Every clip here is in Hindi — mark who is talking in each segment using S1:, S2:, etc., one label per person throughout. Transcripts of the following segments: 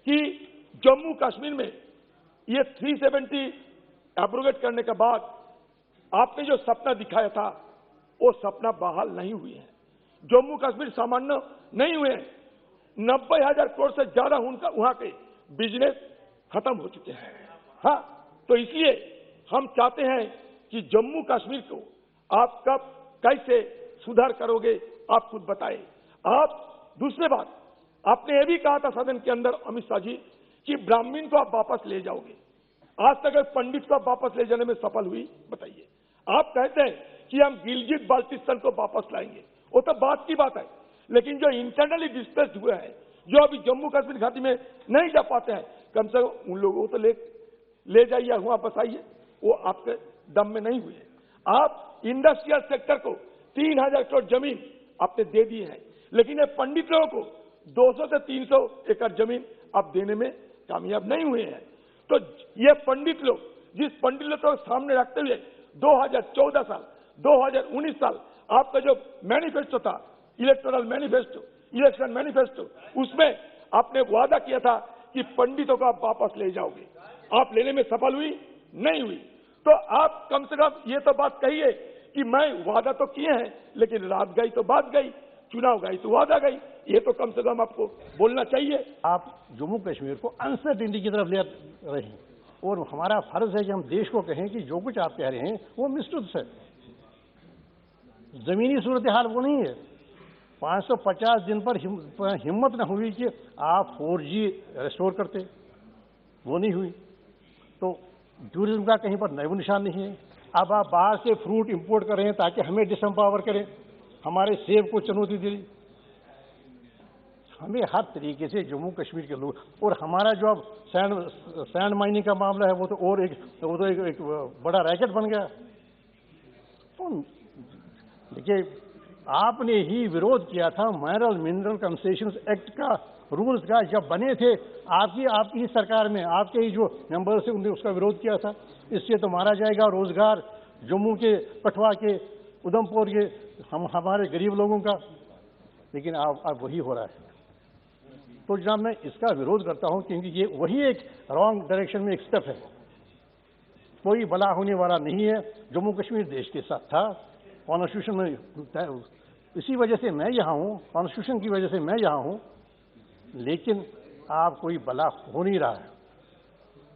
S1: कि जम्मू कश्मीर में ये 370 एब्रोगेट करने के बाद आपने जो सपना दिखाया था वो सपना बहाल नहीं हुए हैं। जम्मू कश्मीर सामान्य नहीं हुए हैं। 90,000 करोड़ से ज्यादा उनका वहां के बिजनेस खत्म हो चुके हैं। हाँ, तो इसलिए हम चाहते हैं कि जम्मू कश्मीर को आप कब कैसे सुधार करोगे, आप खुद बताएं। आप दूसरी बात, आपने ये भी कहा था सदन के अंदर अमित शाह जी कि ब्राह्मण को आप वापस ले जाओगे। आज तक पंडित को आप वापस ले जाने में सफल हुई, बताइए। आप कहते हैं कि हम गिलगित बाल्टिस्तान को वापस लाएंगे, वो तो बात की बात है, लेकिन जो इंटरनली डिस्प्लेस्ड हुए हैं, जो अभी जम्मू कश्मीर घाटी में नहीं जा पाते हैं, कम से कम उन लोगों को तो ले जाइए, वहां बसाइए। वो आपके दम में नहीं हुए। आप इंडस्ट्रियल सेक्टर को 3,000 करोड़ जमीन आपने दे दी है, लेकिन ये पंडित लोगों को 200 से 300 एकड़ जमीन आप देने में कामयाब नहीं हुए हैं। तो ये पंडित लोग, जिस पंडित लोग को सामने रखते हुए 2014 साल 2019 साल आपका जो मैनिफेस्टो था, इलेक्टोरल मैनिफेस्टो, इलेक्शन मैनिफेस्टो, उसमें आपने वादा किया था कि पंडितों को आप वापस ले जाओगे। आप लेने में सफल हुई नहीं हुई। तो आप कम से कम ये तो बात कहिए कि मैं वादा तो किए हैं, लेकिन रात गई तो बात गई, चुनाव गई तो वादा गई। ये तो कम से कम आपको बोलना चाहिए।
S2: आप जम्मू कश्मीर को अनसर्टेनिटी की तरफ ले रहे हैं और हमारा फर्ज है कि हम देश को कहें कि जो कुछ आप कह रहे हैं वो मिसट्रूथ है। जमीनी सूरत हाल वो नहीं है। 550 दिन पर हिम्मत न हुई कि आप 4G रेस्टोर करते, वो नहीं हुई। तो टूरिज्म का कहीं पर नया निशान नहीं है। अब आप बाहर से फ्रूट इंपोर्ट कर रहे हैं ताकि हमें डिसएम्पावर करें, हमारे सेब को चुनौती दी। हमें हर तरीके से जम्मू कश्मीर के लोग, और हमारा जो अब सैंड माइनिंग का मामला है वो तो एक बड़ा रैकेट बन गया। तो देखिए, आपने ही विरोध किया था मिनरल कंसेशन एक्ट का, रूल्स का जब बने थे आपकी ही सरकार में, आपके ही जो मेंबर्स थे उन्होंने उसका विरोध किया था। इससे तो मारा जाएगा रोजगार जम्मू के, कठुआ के, उधमपुर के, हमारे गरीब लोगों का। लेकिन अब वही हो रहा है। तो जनाब मैं इसका विरोध करता हूं क्योंकि ये वही एक रॉन्ग डायरेक्शन में एक स्टेप है। कोई भला होने वाला नहीं है। जम्मू कश्मीर देश के साथ था, कॉन्स्टिट्यूशन में, इसी वजह से मैं यहाँ हूँ, कॉन्स्टिट्यूशन की वजह से मैं यहाँ हूँ, लेकिन आप कोई भला हो नहीं रहा है।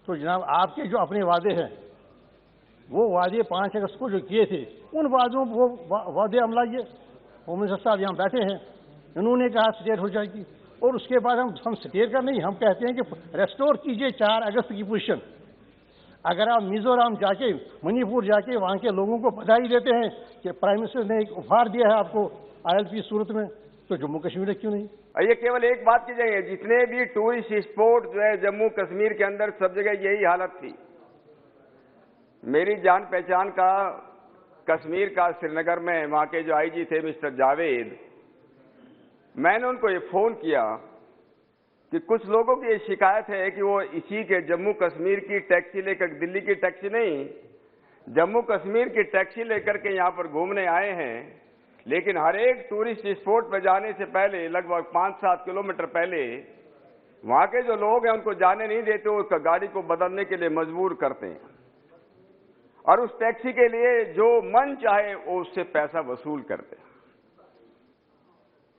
S2: तो जनाब आपके जो अपने वादे हैं, वो वादे 5 अगस्त को जो किए थे, उन वादों वो वादे अमलाइए। होम मिनिस्टर साहब यहाँ बैठे हैं, इन्होंने कहा स्टेट हो जाएगी, और उसके बाद हम स्टेट का नहीं, हम कहते हैं कि रेस्टोर कीजिए 4 अगस्त की पोजीशन। अगर आप मिजोरम जाके, मणिपुर जाके वहाँ के लोगों को बधाई देते हैं कि प्राइम मिनिस्टर ने एक उपहार दिया है आपको ILP सूरत में, तो जम्मू कश्मीर में क्यों नहीं?
S3: ये केवल एक बात की जाए, जितने भी टूरिस्ट स्पॉट जो है जम्मू कश्मीर के अंदर सब जगह यही हालत थी। मेरी जान पहचान का कश्मीर का श्रीनगर में वहां के जो IG थे मिस्टर जावेद, मैंने उनको ये फोन किया कि कुछ लोगों की ये शिकायत है कि वो इसी के जम्मू कश्मीर की टैक्सी लेकर, दिल्ली की टैक्सी नहीं, जम्मू कश्मीर की टैक्सी लेकर के यहाँ पर घूमने आए हैं, लेकिन हर एक टूरिस्ट स्पॉट पर जाने से पहले लगभग 5-7 किलोमीटर पहले वहां के जो लोग हैं उनको जाने नहीं देते, उसका गाड़ी को बदलने के लिए मजबूर करते हैं, और उस टैक्सी के लिए जो मन चाहे वो उससे पैसा वसूल करते हैं।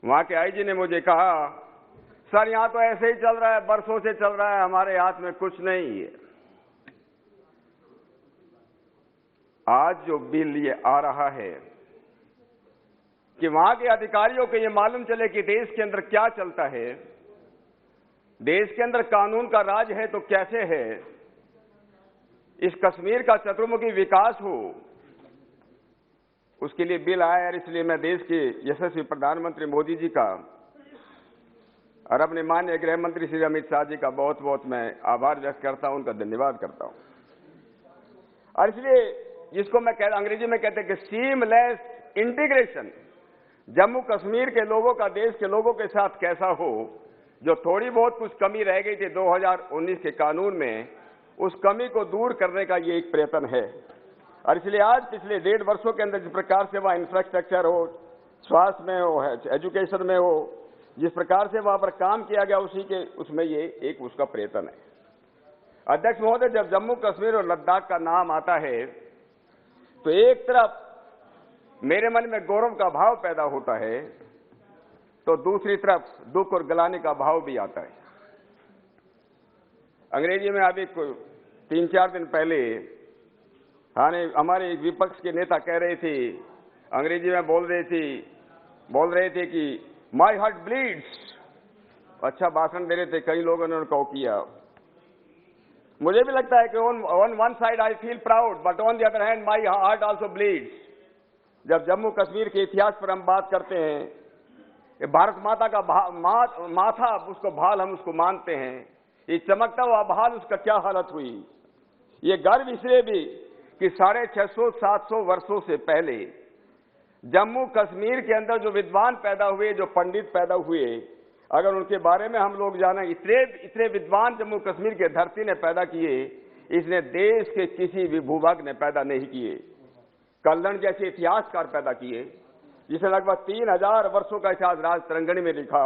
S3: वहां के IG ने मुझे कहा, सर यहां तो ऐसे ही चल रहा है, बरसों से चल रहा है, हमारे हाथ में कुछ नहीं है। आज जो बिल ये आ रहा है कि वहां के अधिकारियों को ये मालूम चले कि देश के अंदर क्या चलता है, देश के अंदर कानून का राज है तो कैसे है, इस कश्मीर का चतुर्मुखी विकास हो, उसके लिए बिल आया। और इसलिए मैं देश के यशस्वी प्रधानमंत्री मोदी जी का और अपने माननीय गृह मंत्री श्री अमित शाह जी का बहुत बहुत मैं आभार व्यक्त करता हूं, उनका धन्यवाद करता हूं। और इसलिए जिसको मैं अंग्रेजी में कहते हैं कि सीमलेस इंटीग्रेशन जम्मू कश्मीर के लोगों का देश के लोगों के साथ कैसा हो, जो थोड़ी बहुत कुछ कमी रह गई थी 2019 के कानून में, उस कमी को दूर करने का ये एक प्रयत्न है। और इसलिए आज पिछले 1.5 वर्षों के अंदर जिस प्रकार से वह इंफ्रास्ट्रक्चर हो, स्वास्थ्य में हो, एजुकेशन में हो, जिस प्रकार से वहां पर काम किया गया उसी के उसमें ये एक उसका प्रयत्न है। अध्यक्ष महोदय, जब जम्मू कश्मीर और लद्दाख का नाम आता है तो एक तरफ मेरे मन में गौरव का भाव पैदा होता है तो दूसरी तरफ दुख और गलाने का भाव भी आता है। अंग्रेजी में अभी 3-4 दिन पहले हमारे विपक्ष के नेता कह रहे थे, अंग्रेजी में बोल रहे थे कि माई हार्ट ब्लीड्स। अच्छा भाषण दे रहे थे, कई लोगों ने उनको किया। मुझे भी लगता है कि on one side I feel proud but on the other hand my heart also bleeds. जब जम्मू कश्मीर के इतिहास पर हम बात करते हैं, भारत माता का माथा उसको भाल हम उसको मानते हैं, ये चमकता हुआ भाल उसका क्या हालत हुई। ये गर्व इसलिए भी कि 650-700 वर्षों से पहले जम्मू कश्मीर के अंदर जो विद्वान पैदा हुए, जो पंडित पैदा हुए, अगर उनके बारे में हम लोग जाने, इतने विद्वान जम्मू कश्मीर के धरती ने पैदा किए, इसने देश के किसी भी भूभाग ने पैदा नहीं किए। कल्लन जैसे इतिहासकार पैदा किए जिसने लगभग 3000 वर्षों का इतिहास राज तरंगणी में लिखा।